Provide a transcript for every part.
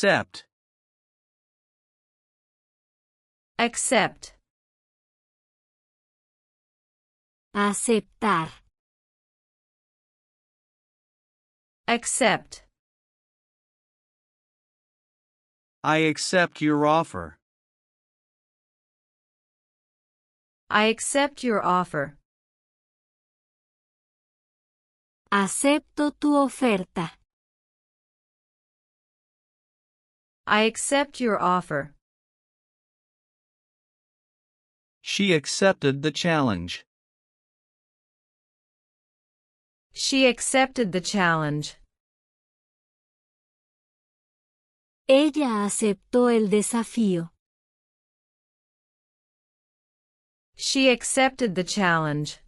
Accept. Accept. Aceptar. Accept. I accept your offer. I accept your offer. Acepto tu oferta. I accept your offer. She accepted the challenge. She accepted the challenge. Ella aceptó el desafío. She accepted the challenge.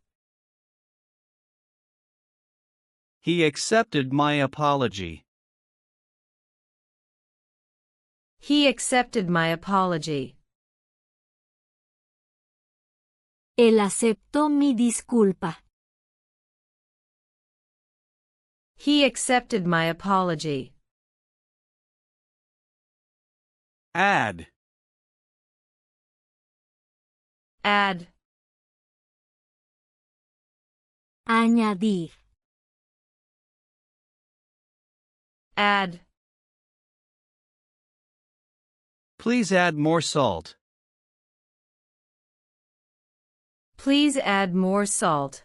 He accepted my apology. He accepted my apology. Él aceptó mi disculpa. He accepted my apology. Add. Add. Añadir. Add. Please add more salt. Please add more salt.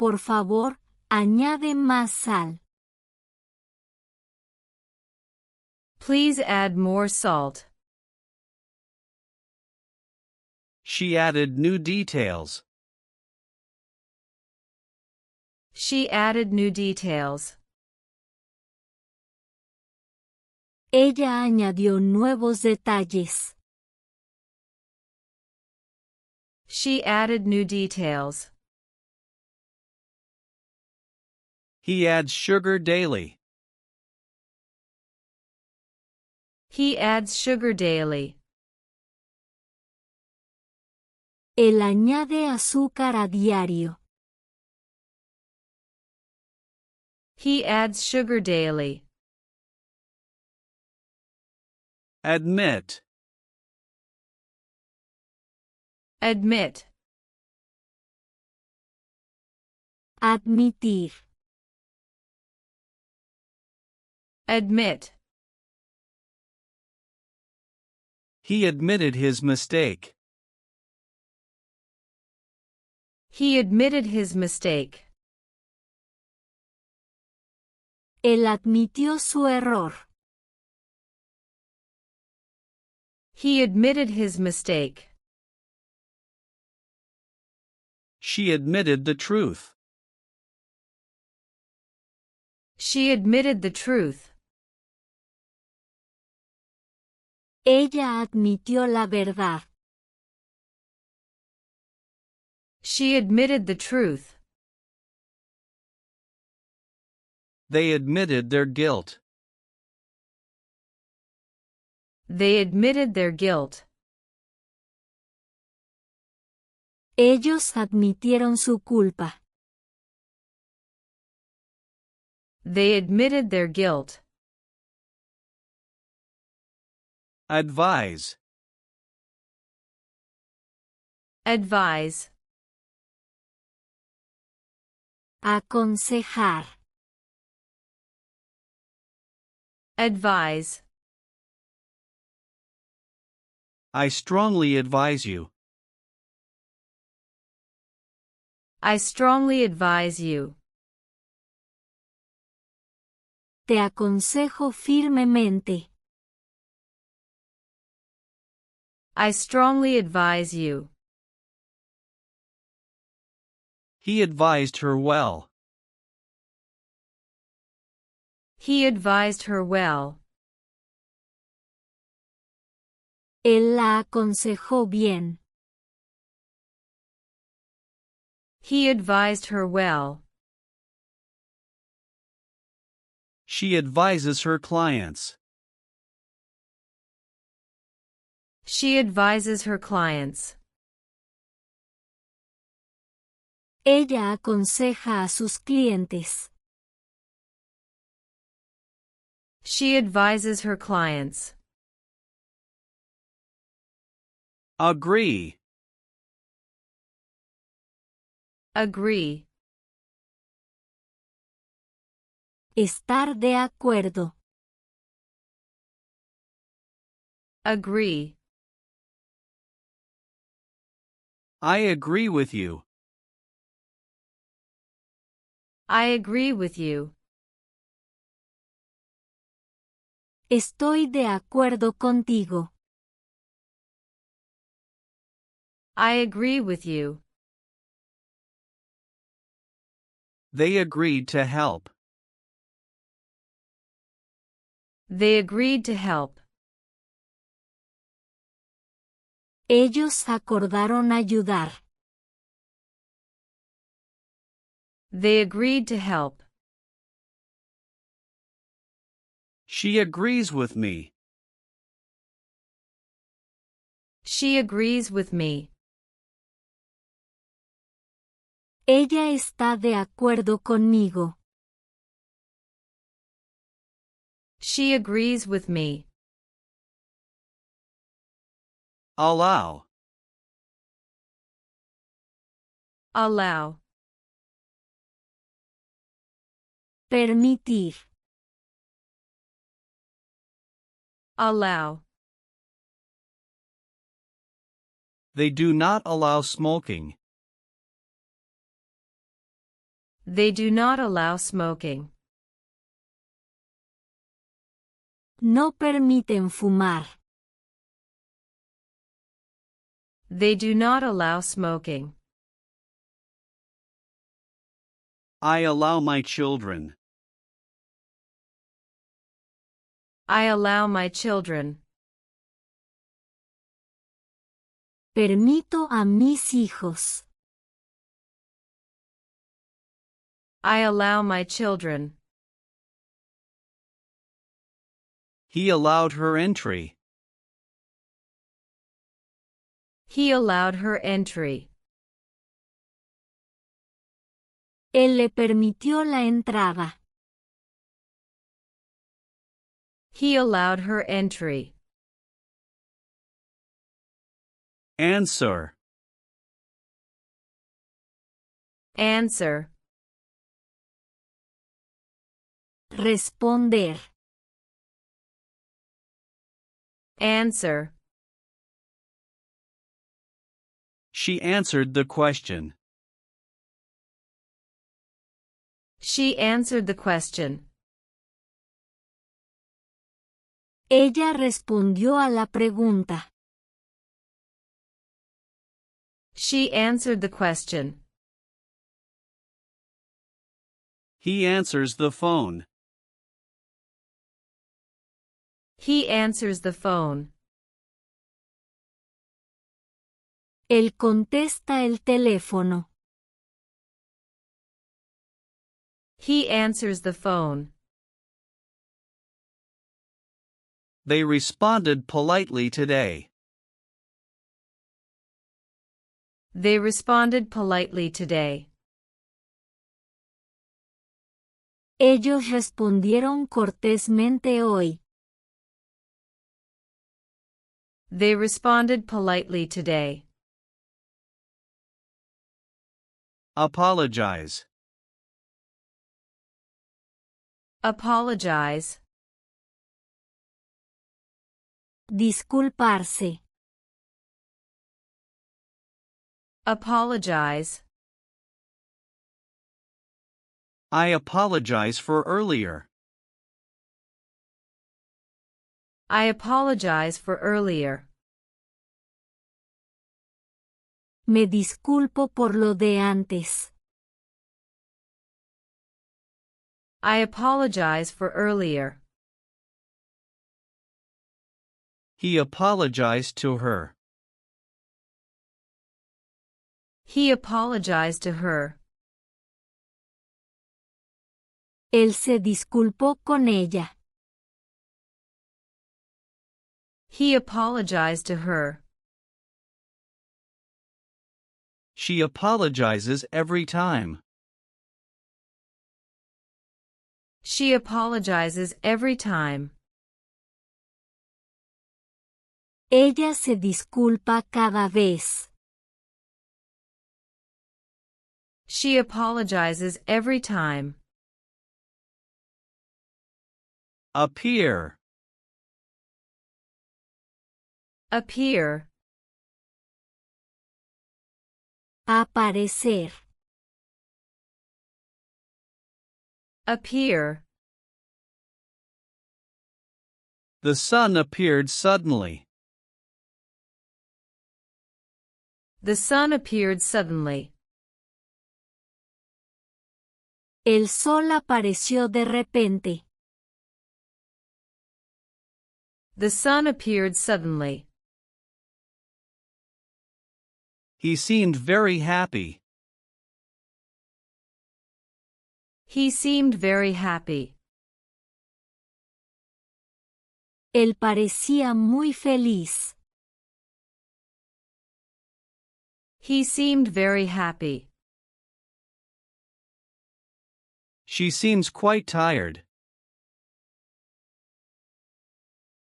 Por favor, añade más sal. Please add more salt. She added new details. She added new details. Ella añadió nuevos detalles. She added new details. He adds sugar daily. He adds sugar daily. Él añade azúcar a diario. He adds sugar daily. Admit. Admit. Admitir. Admit. He admitted his mistake. He admitted his mistake. Él admitió su error. He admitted his mistake. She admitted the truth. She admitted the truth. Ella admitió la verdad. She admitted the truth. They admitted their guilt. They admitted their guilt. Ellos admitieron su culpa. They admitted their guilt. Advise. Advise. Aconsejar. Advise. I strongly advise you. I strongly advise you. Te aconsejo firmemente. I strongly advise you. He advised her well. He advised her well. Él la aconsejó bien. He advised her well. She advises her clients. She advises her clients. Ella aconseja a sus clientes. She advises her clients. Agree. Agree. Estar de acuerdo. Agree. I agree with you. I agree with you. Estoy de acuerdo contigo. I agree with you. They agreed to help. They agreed to help. Ellos acordaron ayudar. They agreed to help. She agrees with me. She agrees with me. Ella está de acuerdo conmigo. She agrees with me. Allow. Allow. Permitir. Allow. They do not allow smoking. They do not allow smoking. No permiten fumar. They do not allow smoking. I allow my children. I allow my children. Permito a mis hijos. I allow my children. He allowed her entry. He allowed her entry. Él le permitió la entrada. He allowed her entry. Answer. Answer. Responder. Answer. She answered the question. She answered the question. Ella respondió a la pregunta. She answered the question. He answers the phone. He answers the phone. Él contesta el teléfono. He answers the phone. They responded politely today. They responded politely today. Ellos respondieron cortésmente hoy. They responded politely today. Apologize. Apologize. Disculparse. Apologize. I apologize for earlier. I apologize for earlier. Me disculpo por lo de antes. I apologize for earlier. He apologized to her. He apologized to her. Él se disculpó con ella. He apologized to her. She apologizes every time. She apologizes every time. Ella se disculpa cada vez. She apologizes every time. Appear. Appear. Aparecer. Appear. The sun appeared suddenly. The sun appeared suddenly. El sol apareció de repente. The sun appeared suddenly. He seemed very happy. He seemed very happy. Él parecía muy feliz. He seemed very happy. She seems quite tired.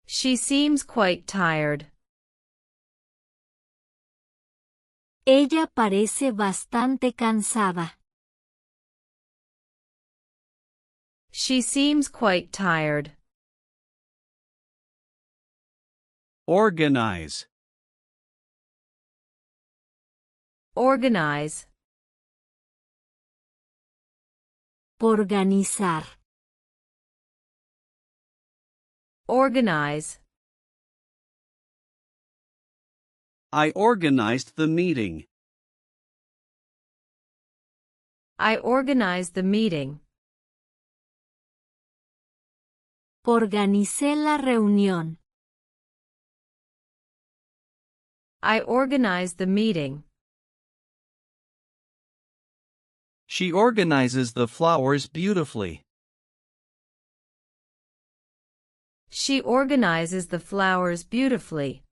She seems quite tired. Ella parece bastante cansada. She seems quite tired. Organize. Organize. Organizar. Organize. I organized the meeting. I organized the meeting. Organicé la reunión. I organized the meeting. She organizes the flowers beautifully. She organizes the flowers beautifully.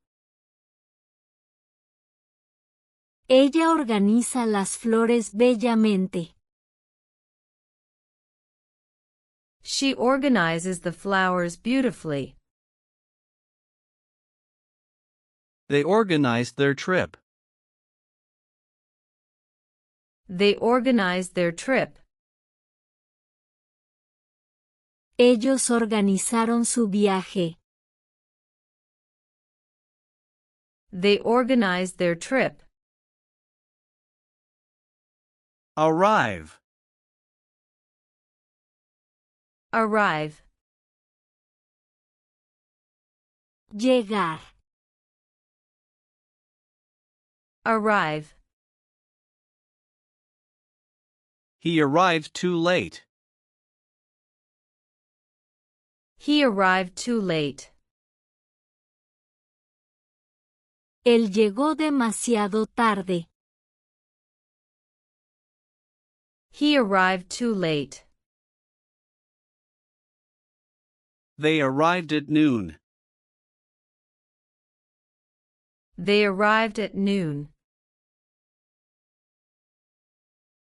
Ella organiza las flores bellamente. She organizes the flowers beautifully. They organized their trip. They organized their trip. Ellos organizaron su viaje. They organized their trip. Arrive. Arrive. Llegar. Arrive. He arrived too late. He arrived too late. Él llegó demasiado tarde. He arrived too late. They arrived at noon. They arrived at noon.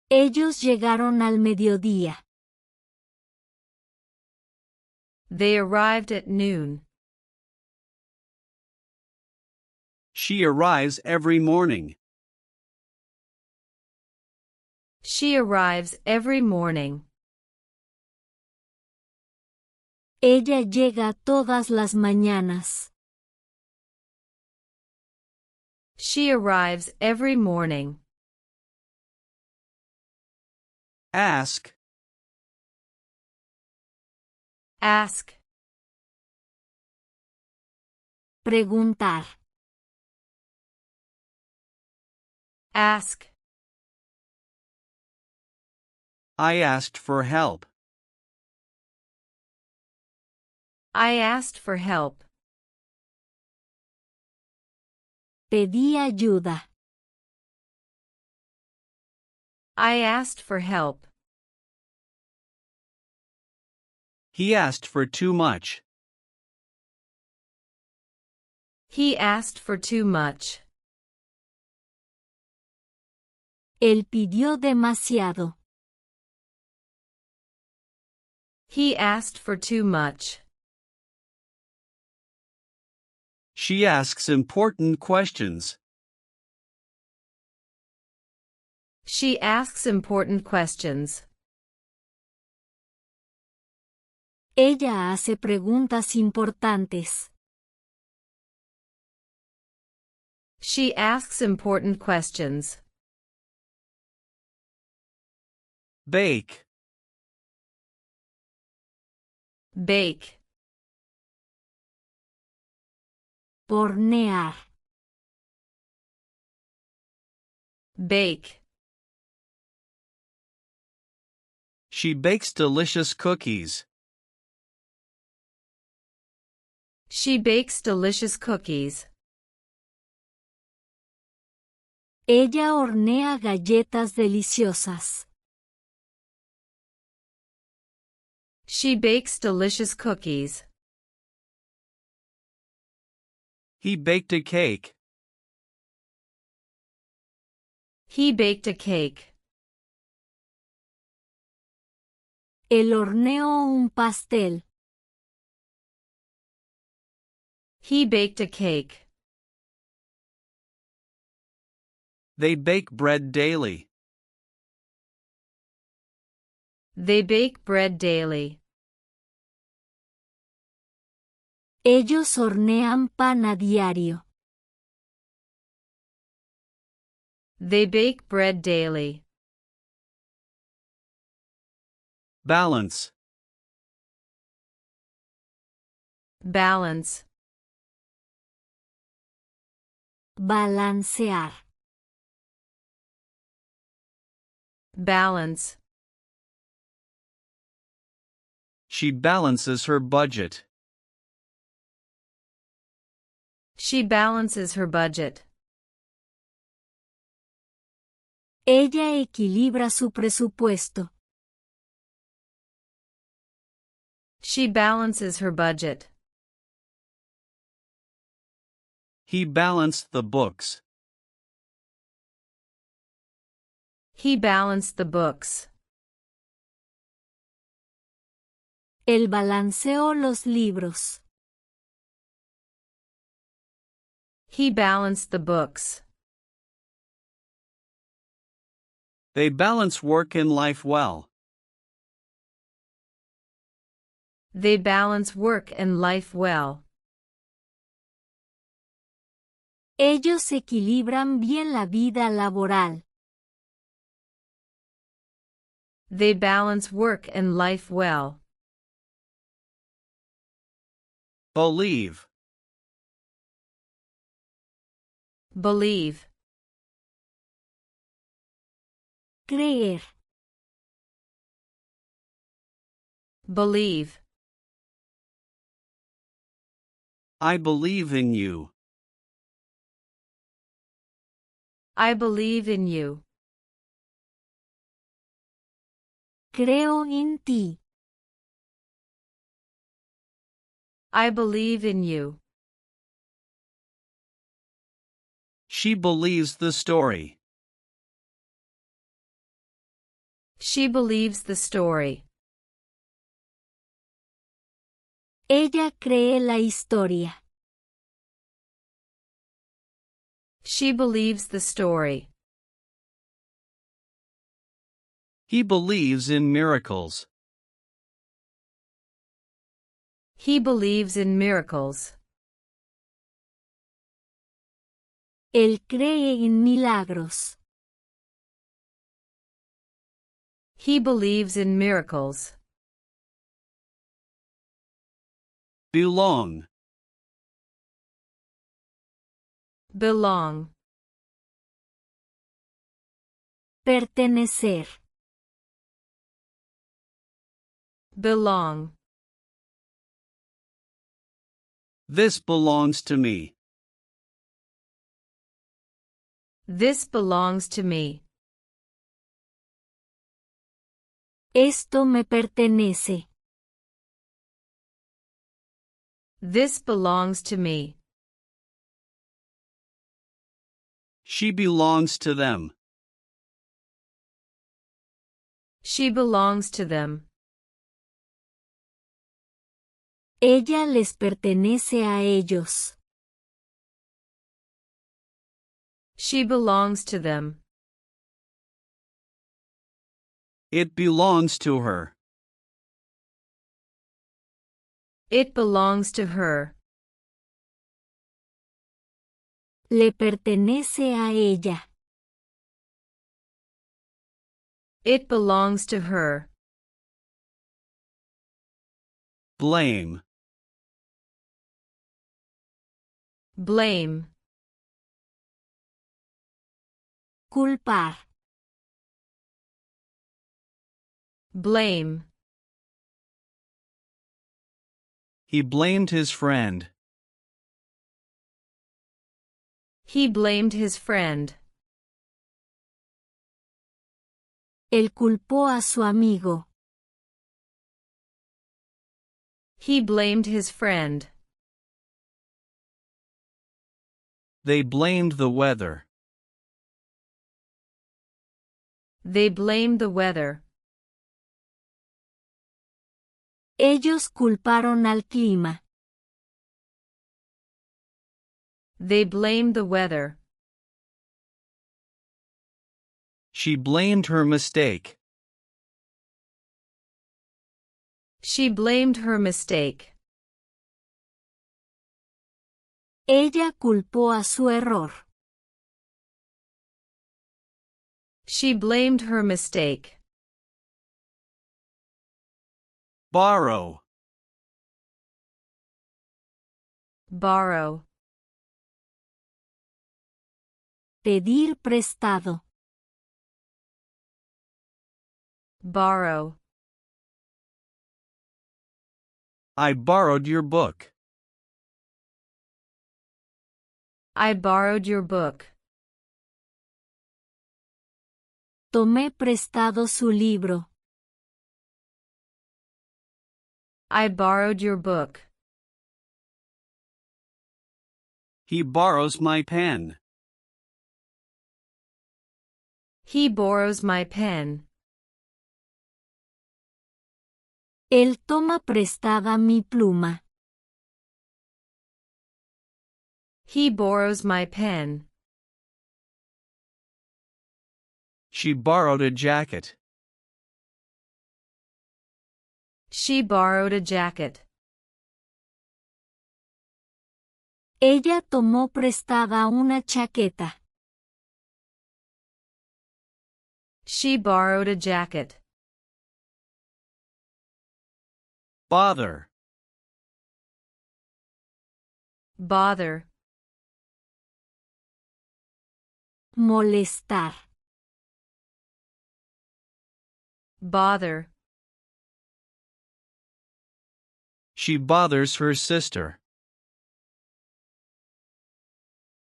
Ellos llegaron al mediodía. They arrived at noon. She arrives every morning. She arrives every morning. Ella llega todas las mañanas. She arrives every morning. Ask. Ask. Preguntar. Ask. I asked for help. I asked for help. Pedí ayuda. I asked for help. He asked for too much. He asked for too much. Él pidió demasiado. He asked for too much. She asks important questions. She asks important questions. Ella hace preguntas importantes. She asks important questions. Bake. Bake. Hornear. Bake. She bakes delicious cookies. She bakes delicious cookies. Ella hornea galletas deliciosas. She bakes delicious cookies. He baked a cake. He baked a cake. Él horneó un pastel. He baked a cake. They bake bread daily. They bake bread daily. Ellos hornean pan a diario. They bake bread daily. Balance. Balance. Balancear. Balance. She balances her budget. She balances her budget. Ella equilibra su presupuesto. She balances her budget. He balanced the books. He balanced the books. Él balanceó los libros. He balanced the books. They balance work and life well. They balance work and life well. Ellos equilibran bien la vida laboral. They balance work and life well. Believe. Believe. Creer. Believe. I believe in you. I believe in you. Creo en ti. I believe in you. She believes the story. She believes the story. Ella cree la historia. She believes the story. He believes in miracles. He believes in miracles. Él cree en milagros. He believes in miracles. Belong. Belong. Pertenecer. Belong. This belongs to me. This belongs to me. Esto me pertenece. This belongs to me. She belongs to them. She belongs to them. Ella les pertenece a ellos. She belongs to them. It belongs to her. It belongs to her. Le pertenece a ella. It belongs to her. Blame. Blame. Culpar. Blame. He blamed his friend. He blamed his friend. Él culpó a su amigo. He blamed his friend. They blamed the weather. They blamed the weather. Ellos culparon al clima. They blamed the weather. She blamed her mistake. She blamed her mistake. Ella culpó a su error. She blamed her mistake. Borrow. Borrow. Pedir prestado. Borrow. I borrowed your book. I borrowed your book. Tomé prestado su libro. I borrowed your book. He borrows my pen. He borrows my pen. Él toma prestada mi pluma. He borrows my pen. She borrowed a jacket. She borrowed a jacket. Ella tomó prestada una chaqueta. She borrowed a jacket. Bother. Bother. Molestar. Bother. She bothers her sister.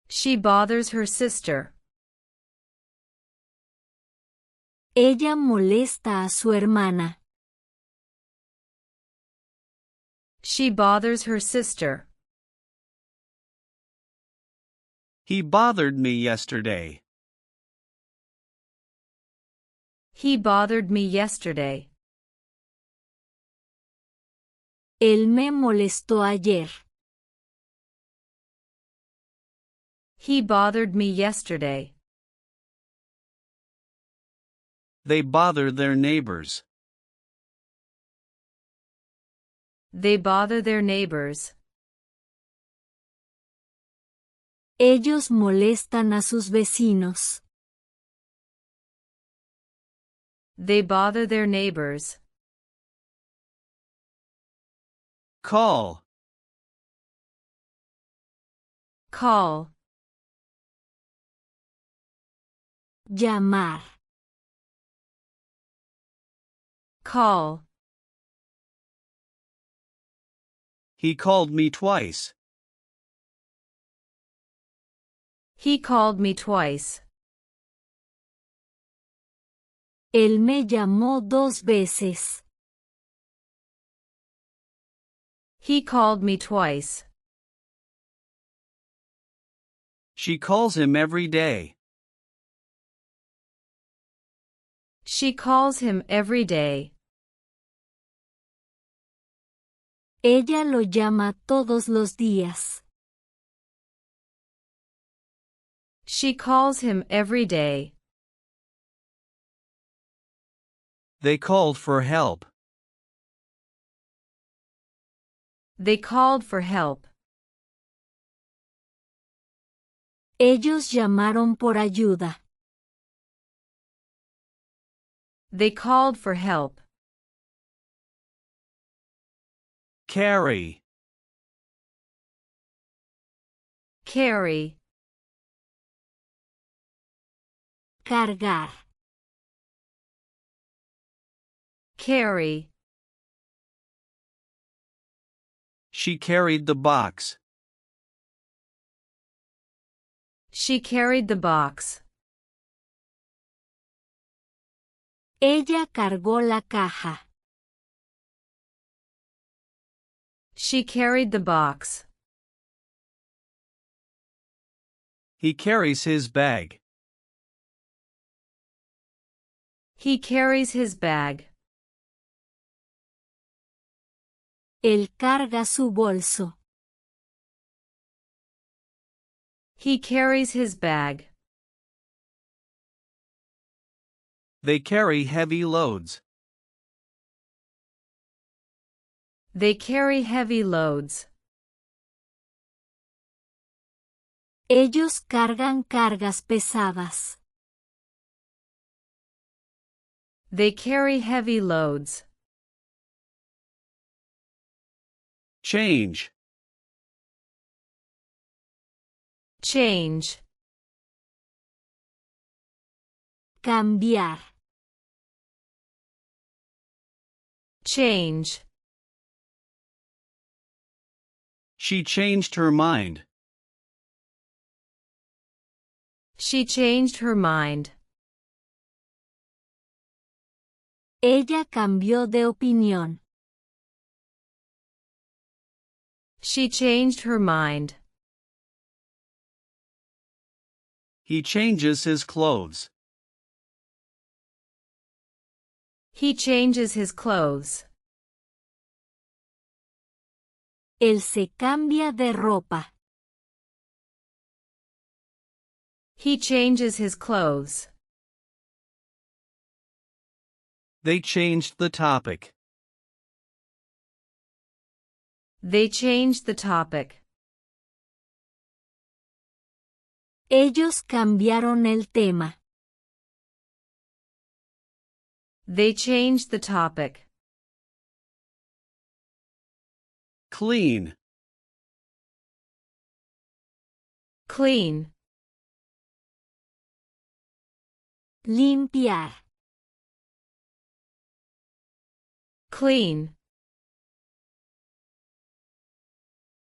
She bothers her sister. Ella molesta a su hermana. She bothers her sister. He bothered me yesterday. He bothered me yesterday. Él me molestó ayer. He bothered me yesterday. They bother their neighbors. They bother their neighbors. Ellos molestan a sus vecinos. They bother their neighbors. Call. Call. Llamar. Call. He called me twice. He called me twice. Él me llamó 2 veces. He called me twice. She calls him every day. She calls him every day. Ella lo llama todos los días. She calls him every day. They called for help. They called for help. Ellos llamaron por ayuda. They called for help. Carry. Carry. Cargar. Carry. She carried the box. She carried the box. Ella cargó la caja. She carried the box. He carries his bag. He carries his bag. Él carga su bolso. He carries his bag. They carry heavy loads. They carry heavy loads. Ellos cargan cargas pesadas. They carry heavy loads. Change. Change. Cambiar. Change. She changed her mind. She changed her mind. Ella cambió de opinión. She changed her mind. He changes his clothes. He changes his clothes. Él se cambia de ropa. He changes his clothes. They changed the topic. They changed the topic. Ellos cambiaron el tema. They changed the topic. Clean. Clean. Limpiar. Clean.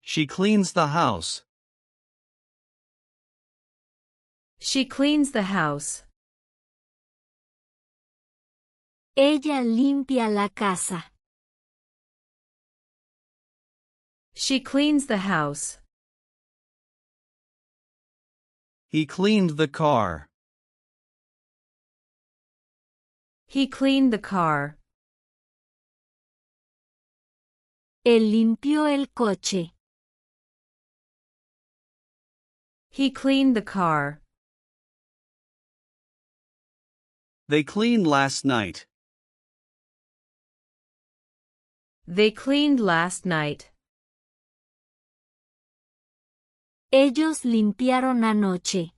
She cleans the house. She cleans the house. Ella limpia la casa. She cleans the house. He cleaned the car. He cleaned the car. Él limpió el coche. He cleaned the car. They cleaned last night. They cleaned last night. Ellos limpiaron anoche.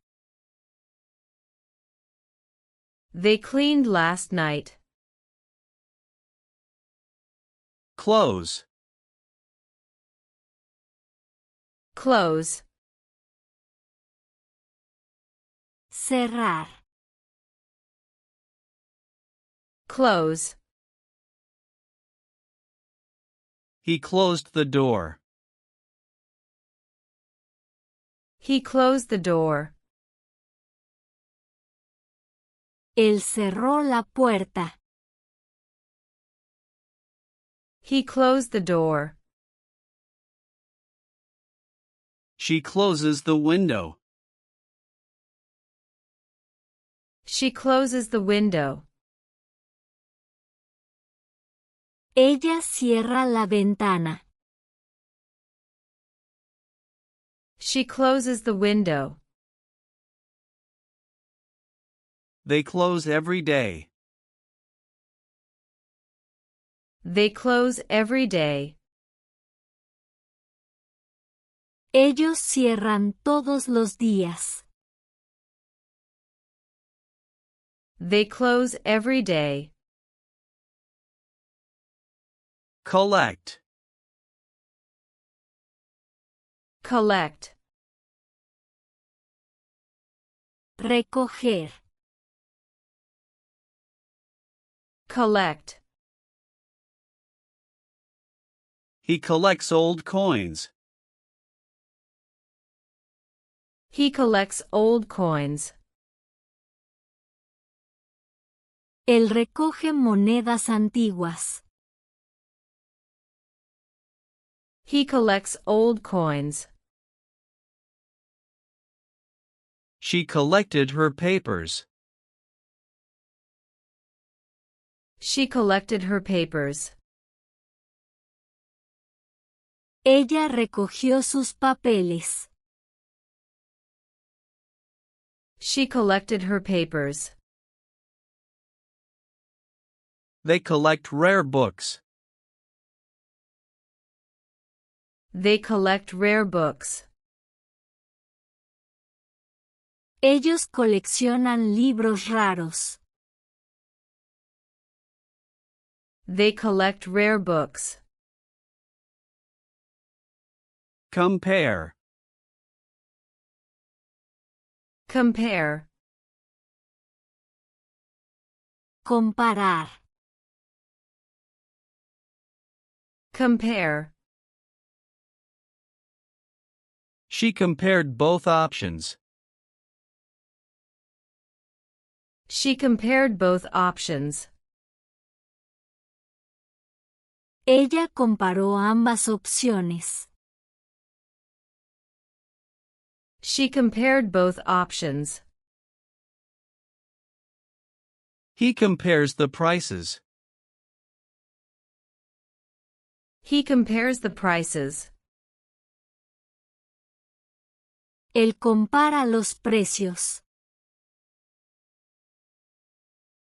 They cleaned last night. Close. Close. Cerrar. Close. He closed the door. He closed the door. Él cerró la puerta. He closed the door. She closes the window. She closes the window. Ella cierra la ventana. She closes the window. They close every day. They close every day. Ellos cierran todos los días. They close every day. Collect. Collect. Recoger. Collect. He collects old coins. He collects old coins. Él recoge monedas antiguas. He collects old coins. She collected her papers. She collected her papers. Ella recogió sus papeles. She collected her papers. They collect rare books. They collect rare books. Ellos coleccionan libros raros. They collect rare books. Compare. Compare. Comparar. Compare. She compared both options. She compared both options. Ella comparó ambas opciones. She compared both options. He compares the prices. He compares the prices. Él compara los precios.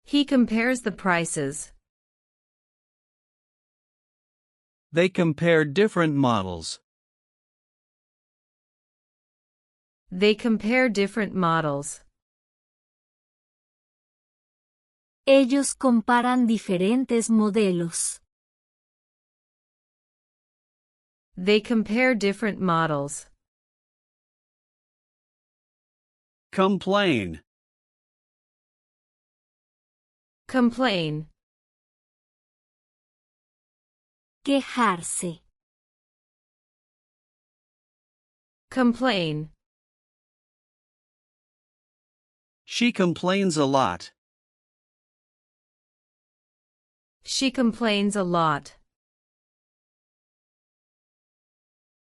He compares the prices. They compare different models. They compare different models. Ellos comparan diferentes modelos. They compare different models. Complain. Complain. Quejarse. Complain. She complains a lot. She complains a lot.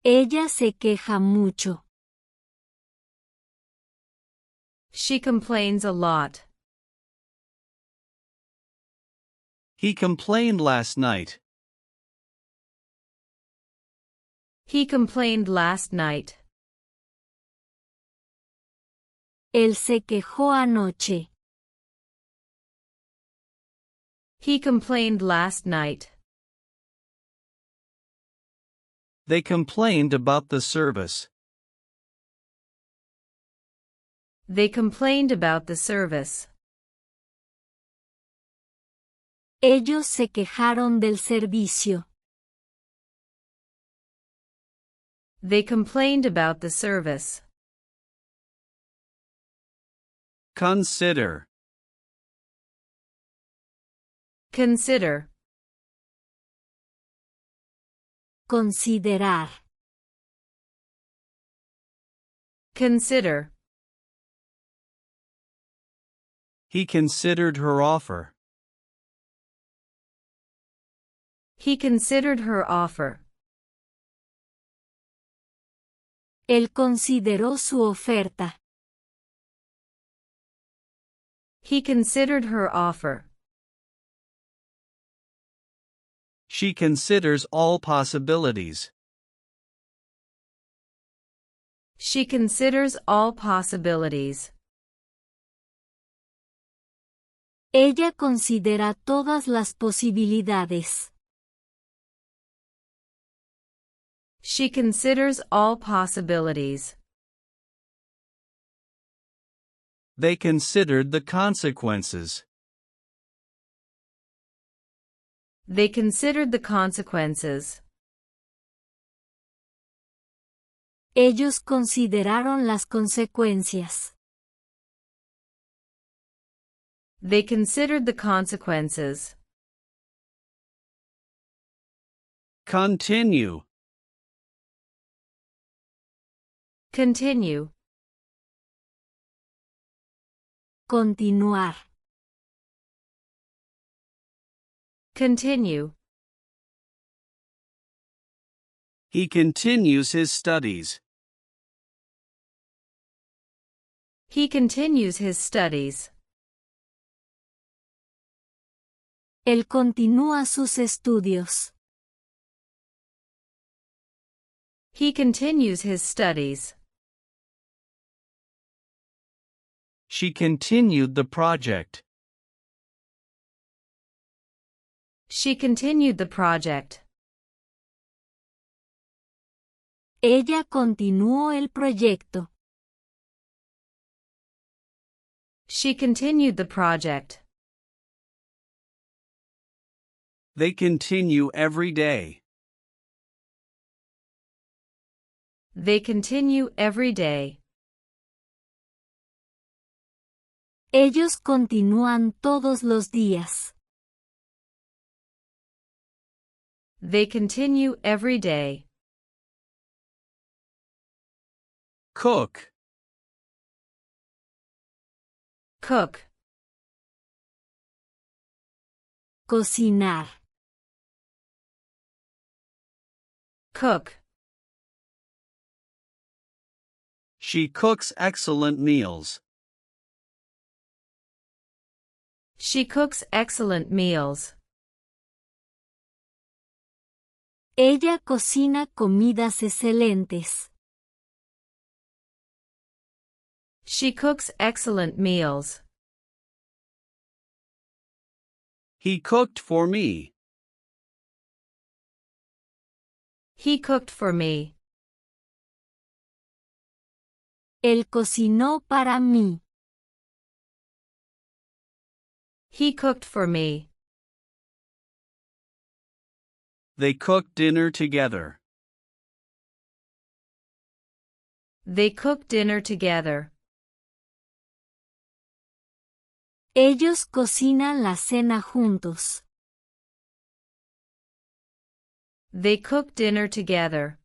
Ella se queja mucho. She complains a lot. He complained last night. He complained last night. Él se quejó anoche. He complained last night. They complained about the service. They complained about the service. Ellos se quejaron del servicio. They complained about the service. Consider. Consider. Considerar. Consider. He considered her offer. He considered her offer. Él consideró su oferta. He considered her offer. She considers all possibilities. She considers all possibilities. Ella considera todas las posibilidades. She considers all possibilities. They considered the consequences. They considered the consequences. Ellos consideraron las consecuencias. They considered the consequences. Continue. Continue. Continuar. Continue. He continues his studies. He continues his studies. Él continúa sus estudios. He continues his studies. She continued the project. She continued the project. Ella continuó el proyecto. She continued the project. They continue every day. They continue every day. Ellos continúan todos los días. They continue every day. Cook. Cook. Cocinar. Cook. She cooks excellent meals. She cooks excellent meals. Ella cocina comidas excelentes. She cooks excellent meals. He cooked for me. He cooked for me. Él cocinó para mí. He cooked for me. They cooked dinner together. They cooked dinner together. Ellos cocinan la cena juntos. They cooked dinner together.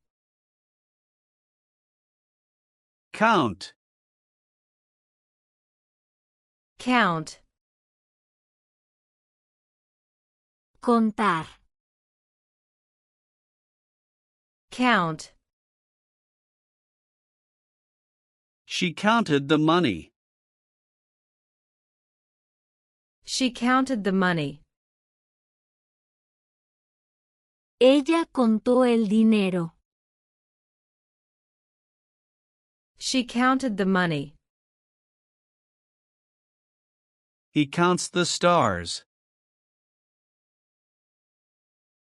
Count. Count. Contar. Count. She counted the money. She counted the money. Ella contó el dinero. She counted the money. He counts the stars.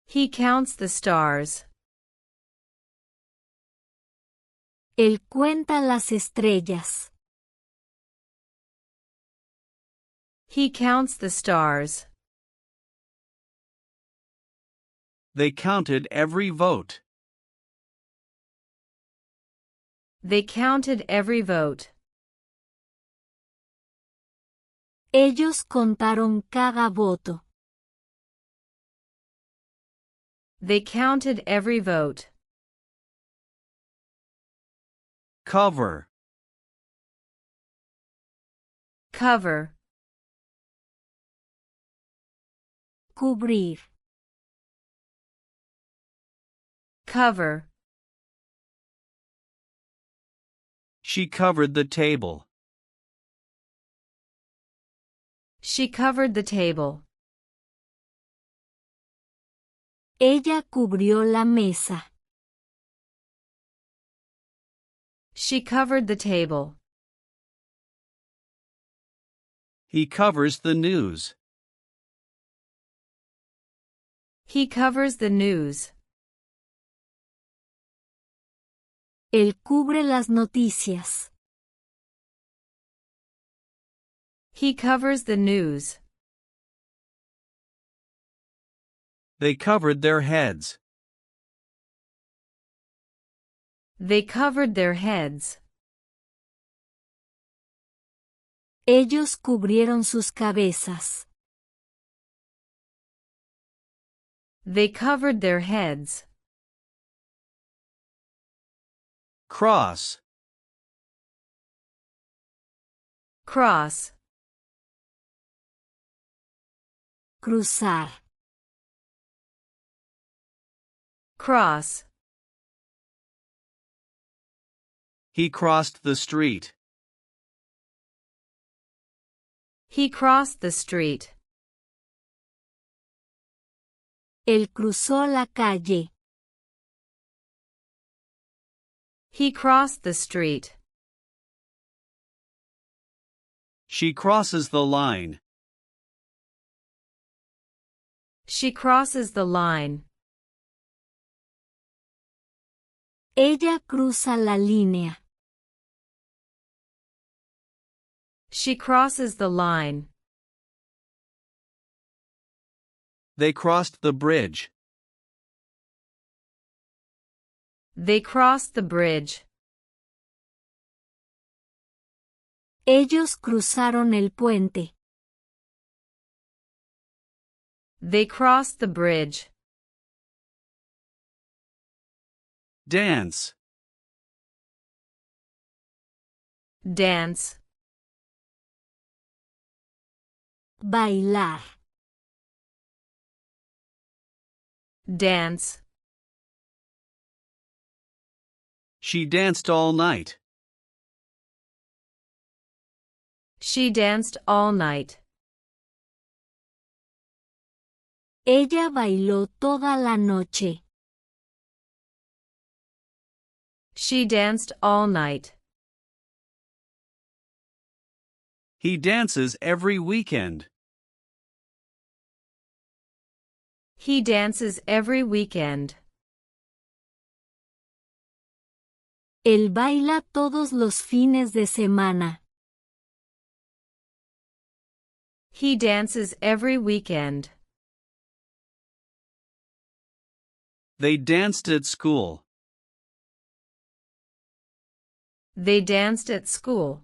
He counts the stars. Él cuenta las estrellas. He counts the stars. They counted every vote. They counted every vote. Ellos contaron cada voto. They counted every vote. Cover. Cover. Cubrir. Cover. She covered the table. She covered the table. Ella cubrió la mesa. She covered the table. He covers the news. He covers the news. Él cubre las noticias. He covers the news. They covered their heads. They covered their heads. Ellos cubrieron sus cabezas. They covered their heads. Cross. Cross. Cruzar. Cross. He crossed the street. He crossed the street. Él cruzó la calle. He crossed the street. She crosses the line. She crosses the line. Ella cruza la línea. She crosses the line. They crossed the bridge. They crossed the bridge. Ellos cruzaron el puente. They crossed the bridge. Dance. Dance. Bailar. Dance. She danced all night. She danced all night. Ella bailó toda la noche. She danced all night. He dances every weekend. He dances every weekend. Él baila todos los fines de semana. He dances every weekend. They danced at school. They danced at school.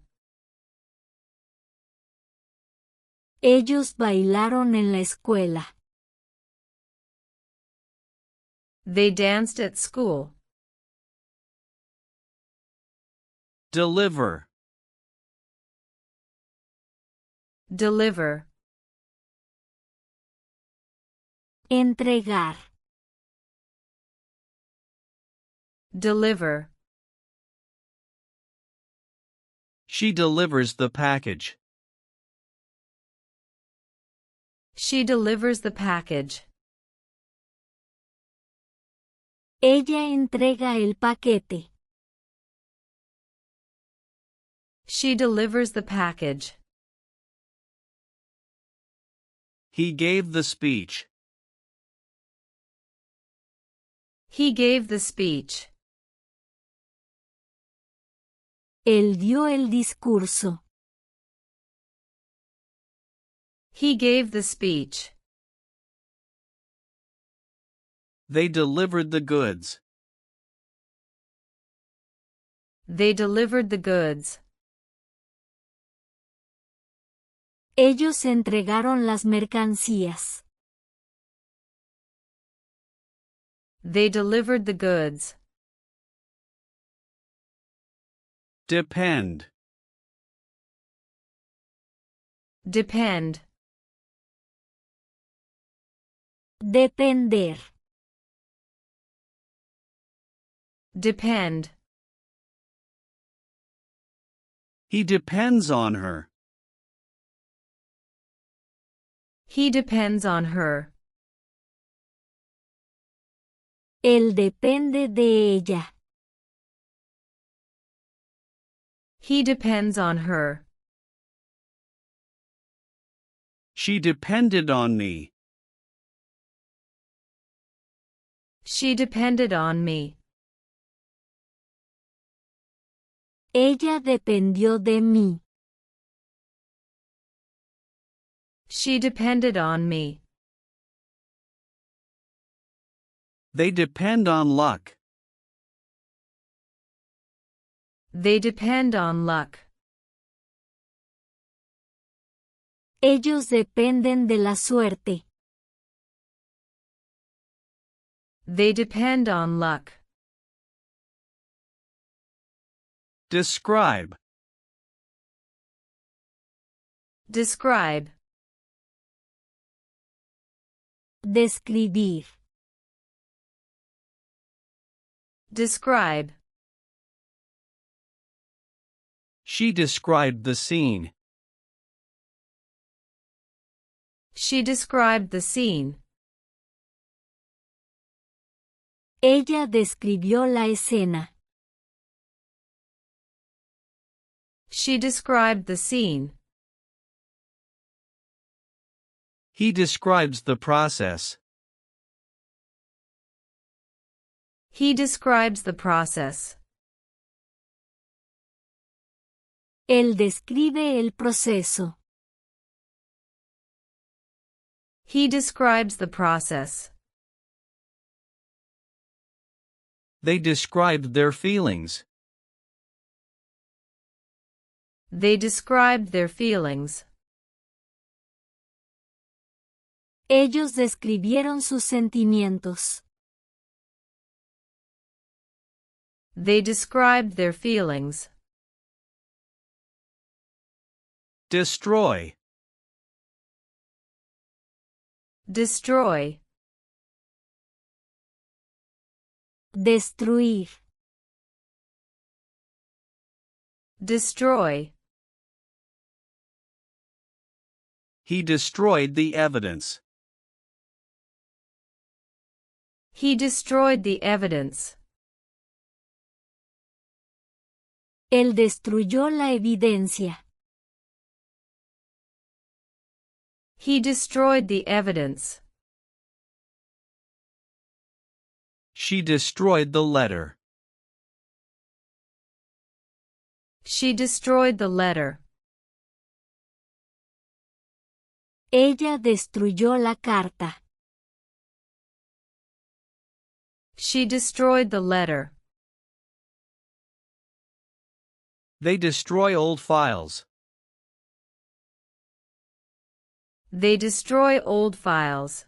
Ellos bailaron en la escuela. They danced at school. Deliver. Deliver. Entregar. Deliver. She delivers the package. She delivers the package. Ella entrega el paquete. She delivers the package. He gave the speech. He gave the speech. Él dio el discurso. He gave the speech. They delivered the goods. They delivered the goods. Ellos entregaron las mercancías. They delivered the goods. Depend. Depend. Depender. Depend. He depends on her. He depends on her. Él depende de ella. He depends on her. She depended on me. She depended on me. Ella dependió de mí. She depended on me. They depend on luck. They depend on luck. Ellos dependen de la suerte. They depend on luck. Describe. Describe. Describir. Describe. She described the scene. She described the scene. Ella describió la escena. She described the scene. He describes the process. He describes the process. Él describe el proceso. He describes the process. They described their feelings. They described their feelings. Ellos describieron sus sentimientos. They described their feelings. Destroy. Destroy. Destruir. Destroy. He destroyed the evidence. He destroyed the evidence. Él destruyó la evidencia. He destroyed the evidence. She destroyed the letter. She destroyed the letter. Ella destruyó la carta. She destroyed the letter. They destroy old files. They destroy old files.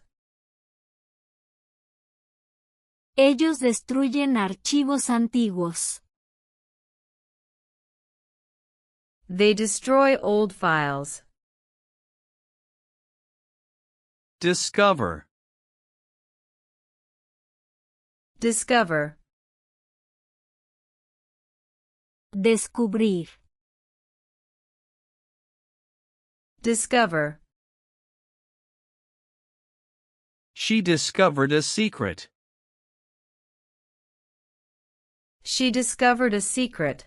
Ellos destruyen archivos antiguos. They destroy old files. Discover. Discover. Descubrir. Discover. She discovered a secret. She discovered a secret.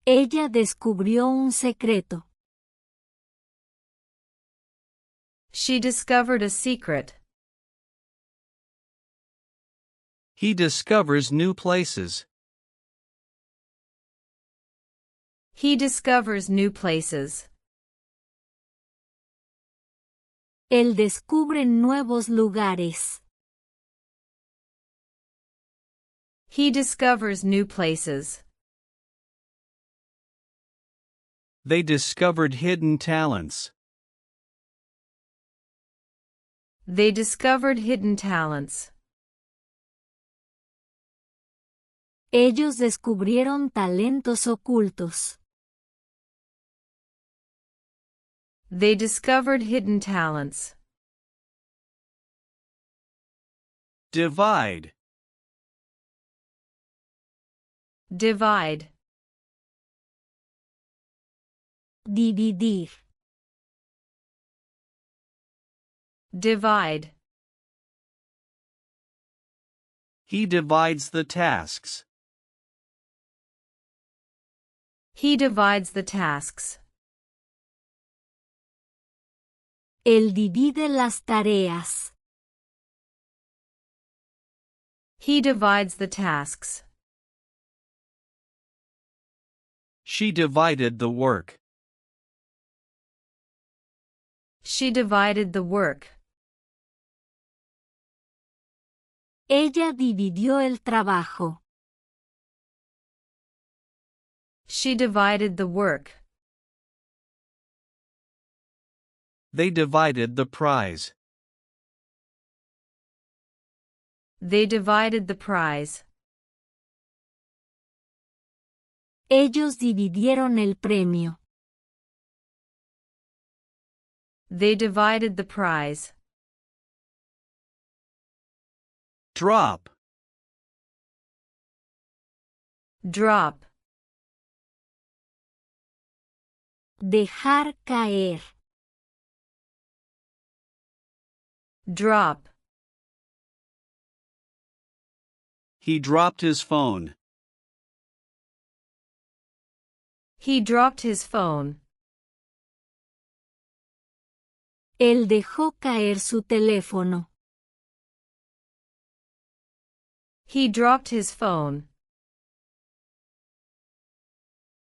Ella descubrió un secreto. She discovered a secret. He discovers new places. He discovers new places. Él descubre nuevos lugares. He discovers new places. They discovered hidden talents. They discovered hidden talents. Ellos descubrieron talentos ocultos. They discovered hidden talents. Divide. Divide. Dividir. Divide. He divides the tasks. He divides the tasks. Él divide las tareas. He divides the tasks. She divided the work. She divided the work. Ella dividió el trabajo. She divided the work. They divided the prize. They divided the prize. Ellos dividieron el premio. They divided the prize. Drop. Drop. Dejar caer. Drop. He dropped his phone. He dropped his phone. Él dejó caer su teléfono. He dropped his phone.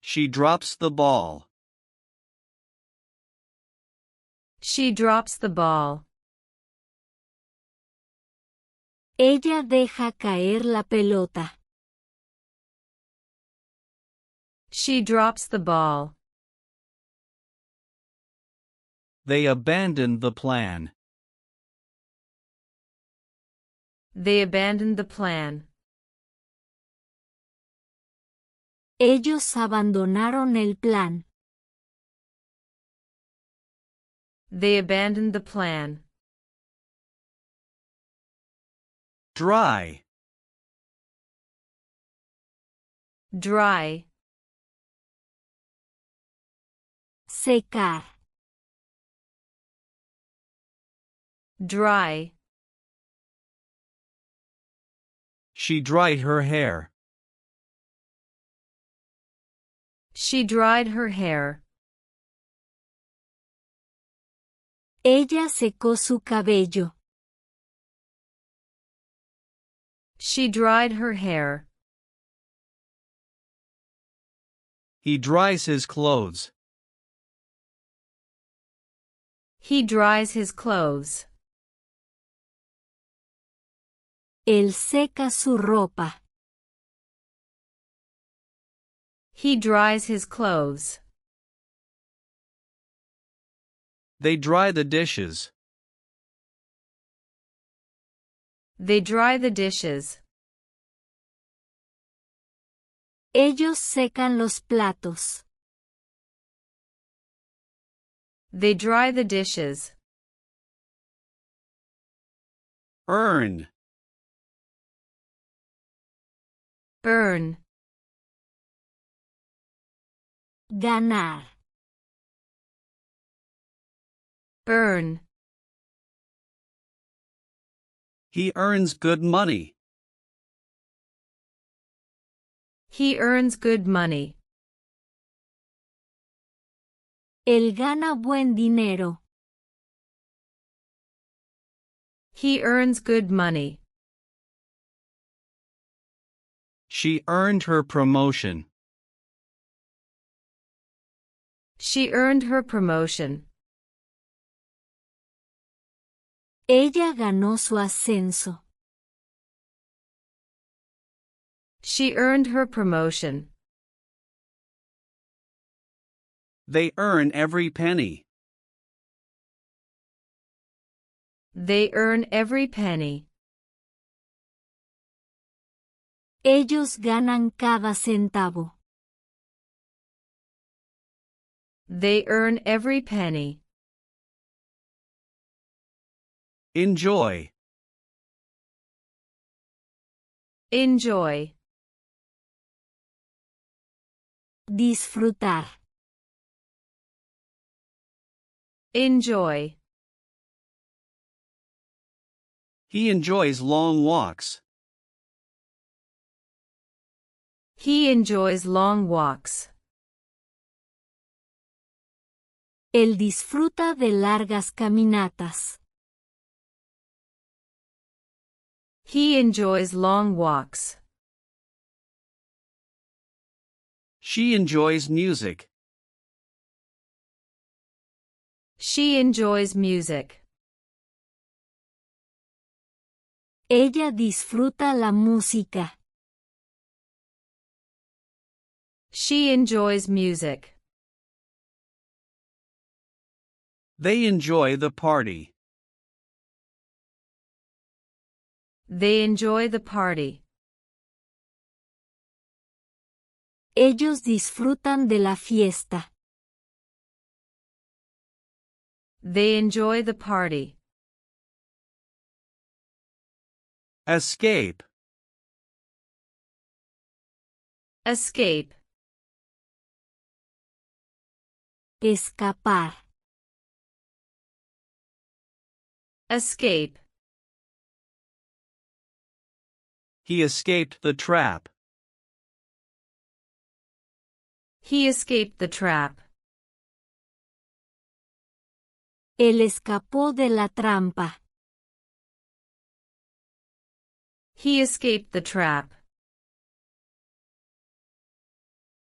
She drops the ball. She drops the ball. Ella deja caer la pelota. She drops the ball. They abandoned the plan. They abandoned the plan. Ellos abandonaron el plan. They abandoned the plan. Dry. Dry. Secar. Dry. She dried her hair. She dried her hair. Ella secó su cabello. She dried her hair. He dries his clothes. He dries his clothes. Él seca su ropa. He dries his clothes. They dry the dishes. They dry the dishes. Ellos secan los platos. They dry the dishes. Earn. Earn. Ganar. Earn. He earns good money. He earns good money. Él gana buen dinero. He earns good money. She earned her promotion. She earned her promotion. Ella ganó su ascenso. She earned her promotion. They earn every penny. They earn every penny. Ellos ganan cada centavo. They earn every penny. Enjoy. Enjoy. Disfrutar. Enjoy. He enjoys long walks. He enjoys long walks. Él disfruta de largas caminatas. He enjoys long walks. She enjoys music. She enjoys music. Ella disfruta la música. She enjoys music. They enjoy the party. They enjoy the party. Ellos disfrutan de la fiesta. They enjoy the party. Escape. Escape. Escapar. Escape. He escaped the trap. He escaped the trap. Él escapó de la trampa. He escaped the trap.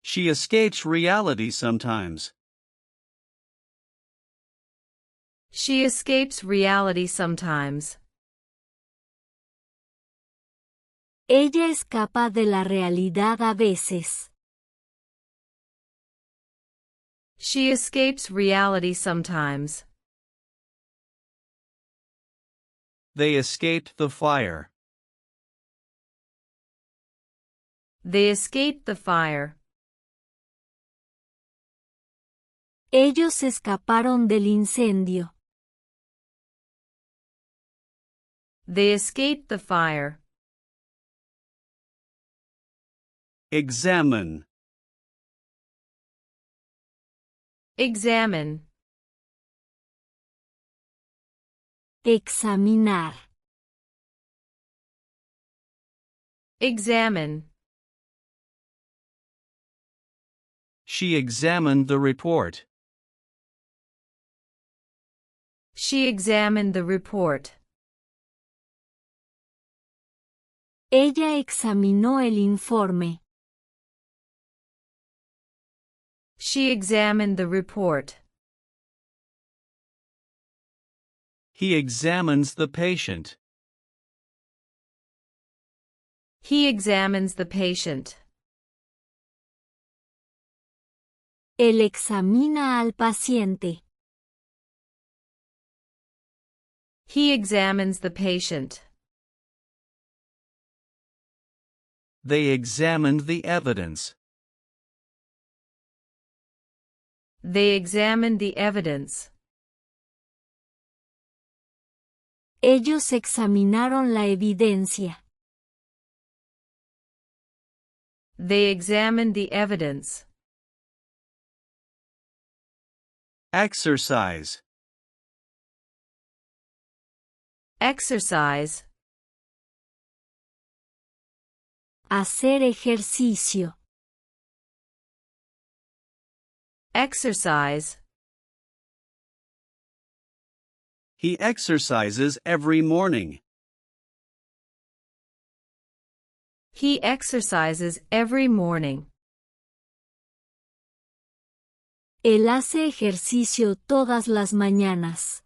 She escapes reality sometimes. She escapes reality sometimes. Ella escapa de la realidad a veces. She escapes reality sometimes. They escaped the fire. They escaped the fire. Ellos escaparon del incendio. They escaped the fire. Examine. Examine. Examinar. Examine. She examined the report. She examined the report. Ella examinó el informe. She examined the report. He examines the patient. He examines the patient. Él examina al paciente. He examines the patient. They examined the evidence. They examined the evidence. Ellos examinaron la evidencia. They examined the evidence. Exercise. Exercise. Hacer ejercicio. Exercise. He exercises every morning. He exercises every morning. Él hace ejercicio todas las mañanas.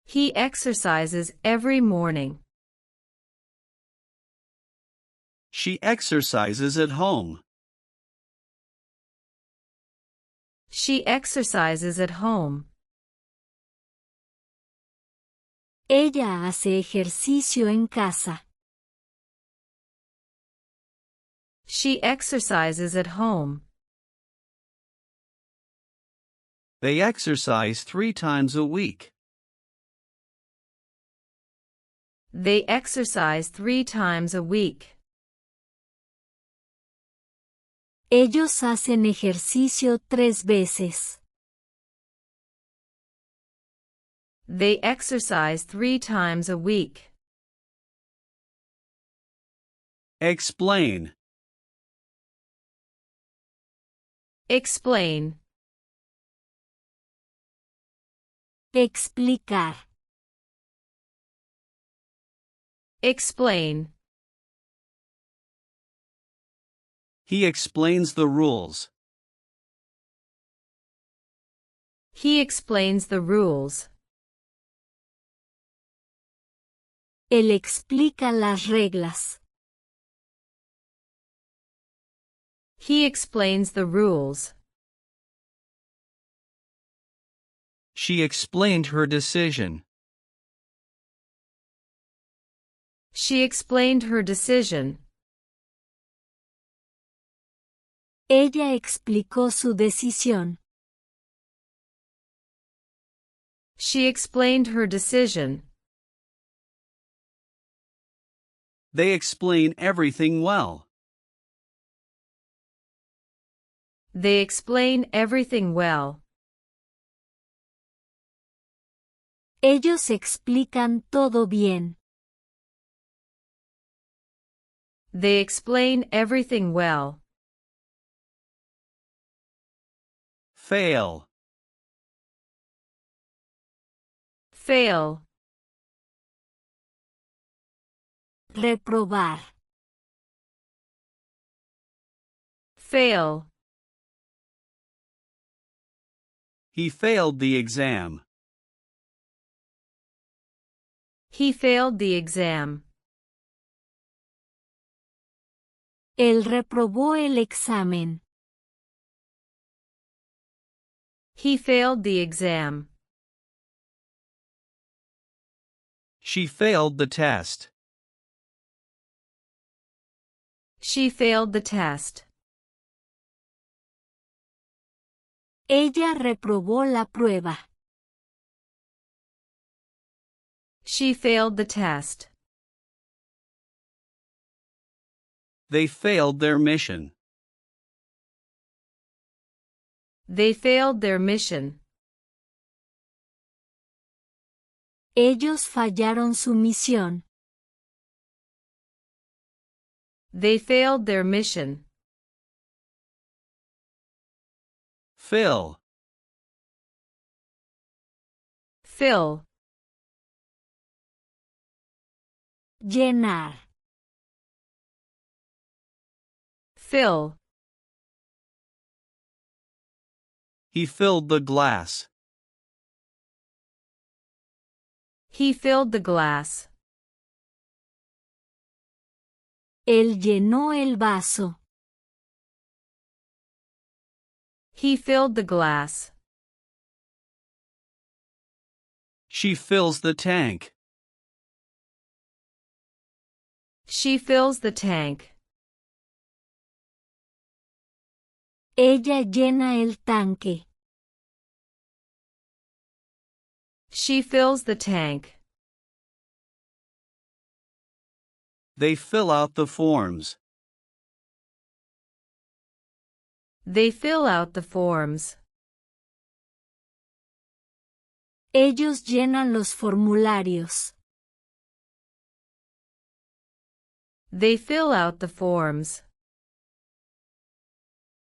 He exercises every morning. She exercises at home. She exercises at home. Ella hace ejercicio en casa. She exercises at home. They exercise 3 times a week. They exercise 3 times a week. Ellos hacen ejercicio 3 veces. They exercise 3 times a week. Explain. Explain. Explicar. Explain. He explains the rules. He explains the rules. Él explica las reglas. He explains the rules. She explained her decision. She explained her decision. Ella explicó su decisión. She explained her decision. They explain everything well. They explain everything well. Ellos explican todo bien. They explain everything well. Fail. Fail. Reprobar. Fail. He failed the exam. He failed the exam. Él reprobó el examen. He failed the exam. She failed the test. She failed the test. Ella reprobó la prueba. She failed the test. They failed their mission. They failed their mission. Ellos fallaron su misión. They failed their mission. Fill. Fill. Llenar. Fill. He filled the glass. He filled the glass. Él llenó el vaso. He filled the glass. She fills the tank. She fills the tank. Ella llena el tanque. She fills the tank. They fill out the forms. They fill out the forms. Ellos llenan los formularios. They fill out the forms.